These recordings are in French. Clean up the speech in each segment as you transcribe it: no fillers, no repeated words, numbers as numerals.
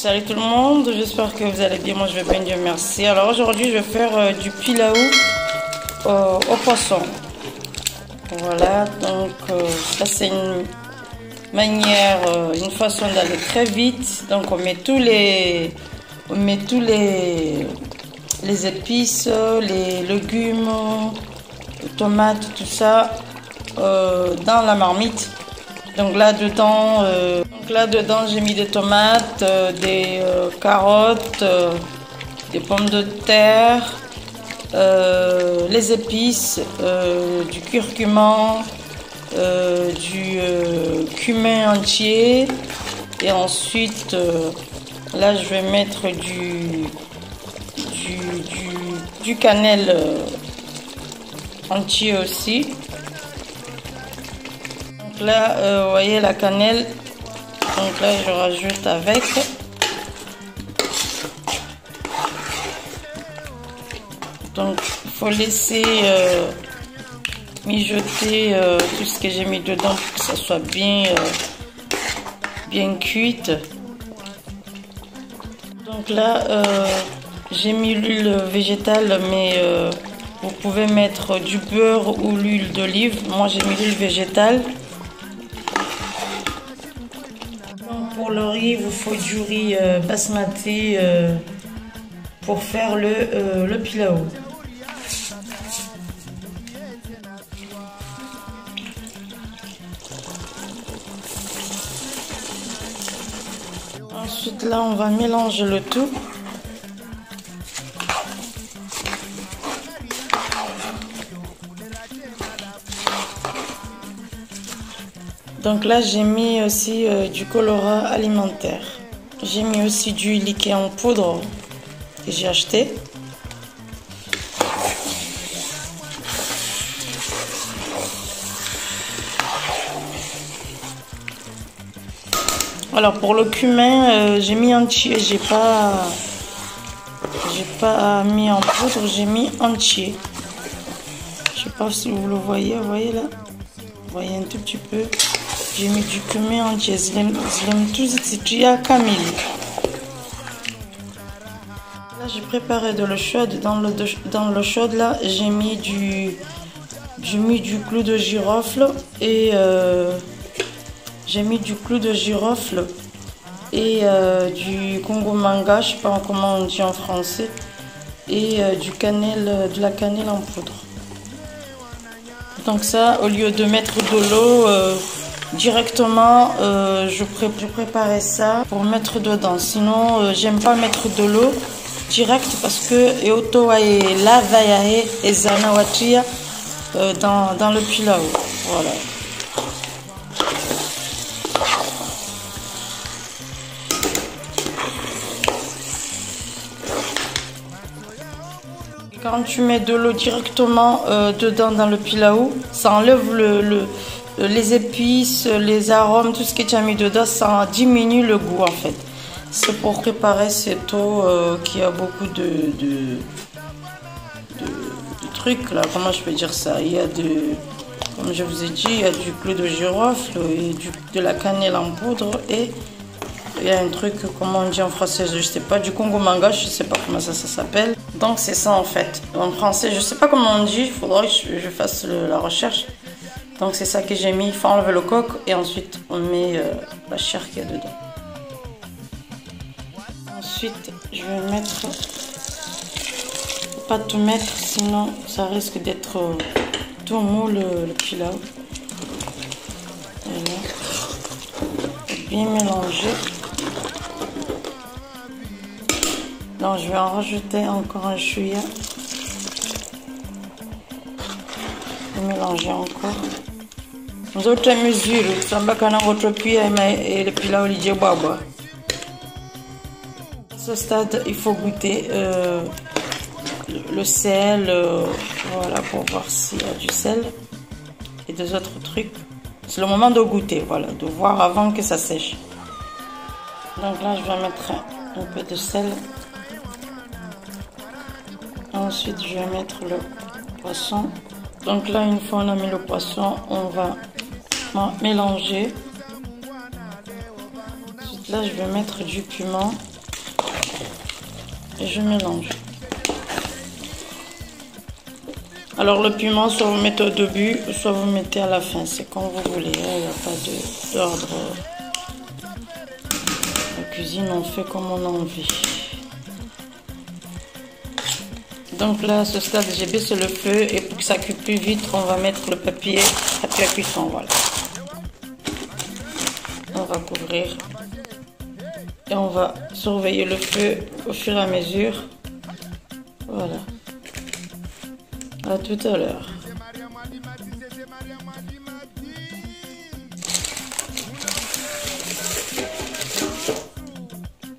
Salut tout le monde, j'espère que vous allez bien, moi je vais bien, Dieu merci. Alors aujourd'hui je vais faire du pilaou au poisson. Voilà, donc ça c'est une manière, une façon d'aller très vite. Donc on met tous les épices, les légumes, les tomates, tout ça dans la marmite. Donc là dedans, j'ai mis des tomates, des carottes, des pommes de terre, les épices, du curcuma, du cumin entier, et ensuite là je vais mettre du cannelle entier aussi. Donc là vous voyez la cannelle, donc là je rajoute avec. Donc il faut laisser mijoter tout ce que j'ai mis dedans pour que ça soit bien cuite. Donc là j'ai mis l'huile végétale, mais vous pouvez mettre du beurre ou l'huile d'olive. Moi j'ai mis l'huile végétale. Donc pour le riz, il vous faut du riz basmati pour faire le pilaou. Ensuite là on va mélanger le tout. Donc là j'ai mis aussi du colorant alimentaire. J'ai mis aussi du liquide en poudre que j'ai acheté. Alors pour le cumin, j'ai mis entier, j'ai pas mis en poudre, j'ai mis entier. Je sais pas si vous le voyez, là, vous voyez un tout petit peu. J'ai mis du cumin entier, zlem tout à camille. Là j'ai préparé de l'eau chaude. Dans l'eau chaude là, j'ai mis du clou de girofle et j'ai mis du clou de girofle et du Congo manga, je sais pas comment on dit en français, et de la cannelle en poudre. Donc ça, au lieu de mettre de l'eau directement, je préparais ça pour mettre dedans. Sinon, j'aime pas mettre de l'eau direct parce que eoto et lava et zanawatia dans le pilaou. Voilà. Quand tu mets de l'eau directement dedans dans le pilaou, ça enlève les épices, les arômes, tout ce que tu as mis dedans, ça diminue le goût en fait. C'est pour préparer cette eau qui a beaucoup de trucs là, comment je peux dire ça. Il y a comme je vous ai dit, il y a du clou de girofle et de la cannelle en poudre, et il y a un truc, comment on dit en français, je sais pas, du Congo manga, je sais pas comment ça s'appelle. Donc c'est ça en fait. En français, je sais pas comment on dit, il faudrait que je fasse la recherche. Donc c'est ça que j'ai mis, il faut enlever le coq et ensuite on met la chair qu'il y a dedans. Ensuite, je vais mettre, faut pas tout mettre, sinon ça risque d'être tout mou le pilaou. Voilà. Bien mélanger. Donc je vais en rajouter encore un chouïa. Mélanger encore. Nous autres mesures, ça va quand on retrouve et le pilaou lié baba. À ce stade, il faut goûter le sel, voilà, pour voir s'il y a du sel et des autres trucs. C'est le moment de goûter, voilà, de voir avant que ça sèche. Donc là, je vais mettre un peu de sel. Ensuite, je vais mettre le poisson. Donc là, une fois on a mis le poisson, on va mélanger. Ensuite là, je vais mettre du piment. et je mélange. Alors le piment, soit vous mettez au début, soit vous mettez à la fin. C'est comme vous voulez, il n'y a pas d'ordre. La cuisine, on fait comme on a envie. Donc là, à ce stade, j'ai baissé le feu et pour que ça cuise plus vite, on va mettre le papier à cuisson. Voilà. On va couvrir et on va surveiller le feu au fur et à mesure. Voilà. À tout à l'heure.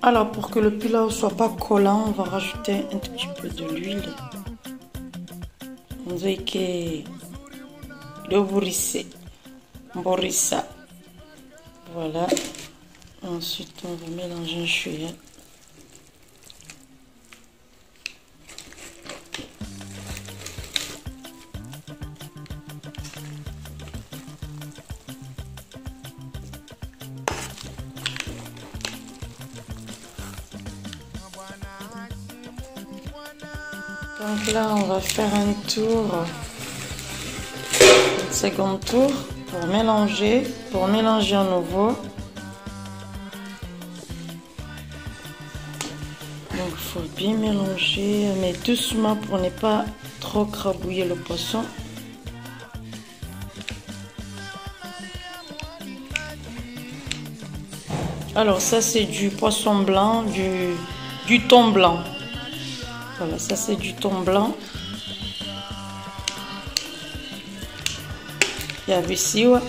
Alors pour que le pilau soit pas collant, on va rajouter un tout petit peu de l'huile. On dirait que le borissa. Voilà. Ensuite on va mélanger un chouïa. Donc là, on va faire un tour, un second tour pour mélanger à nouveau. Donc il faut bien mélanger, mais doucement pour ne pas trop crabouiller le poisson. Alors ça c'est du poisson blanc, du thon blanc. Voilà, ça c'est du thon blanc. Il y a visiwa.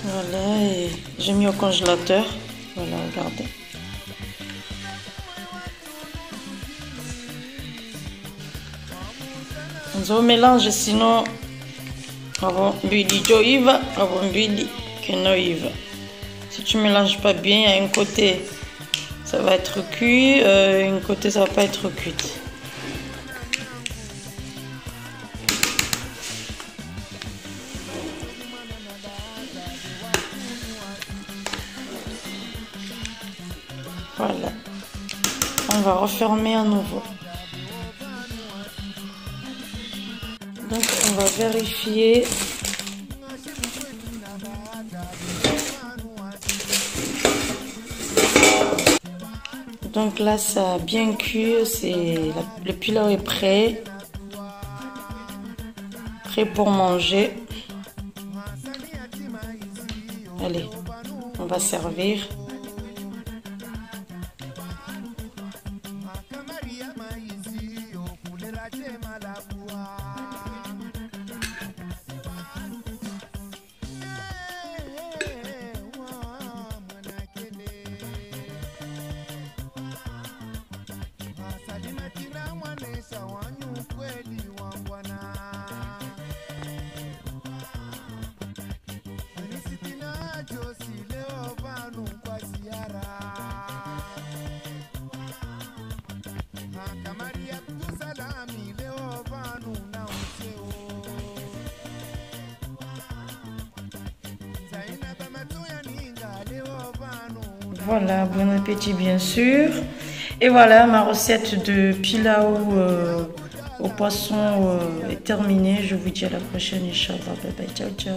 Voilà, et j'ai mis au congélateur. Voilà, regardez. On mélange sinon avant mbili joiva, avant mbili kenoiva. Si tu mélanges pas bien, à un côté ça va être cuit, un côté ça va pas être cuit. Voilà. On va refermer à nouveau. Donc on va vérifier. Donc là ça a bien cuit, le pilau est prêt pour manger. Allez, on va servir. Voilà, bon appétit bien sûr. Et voilà, ma recette de pilau au poisson est terminée. Je vous dis à la prochaine, Inch'Allah. Bye bye, ciao ciao.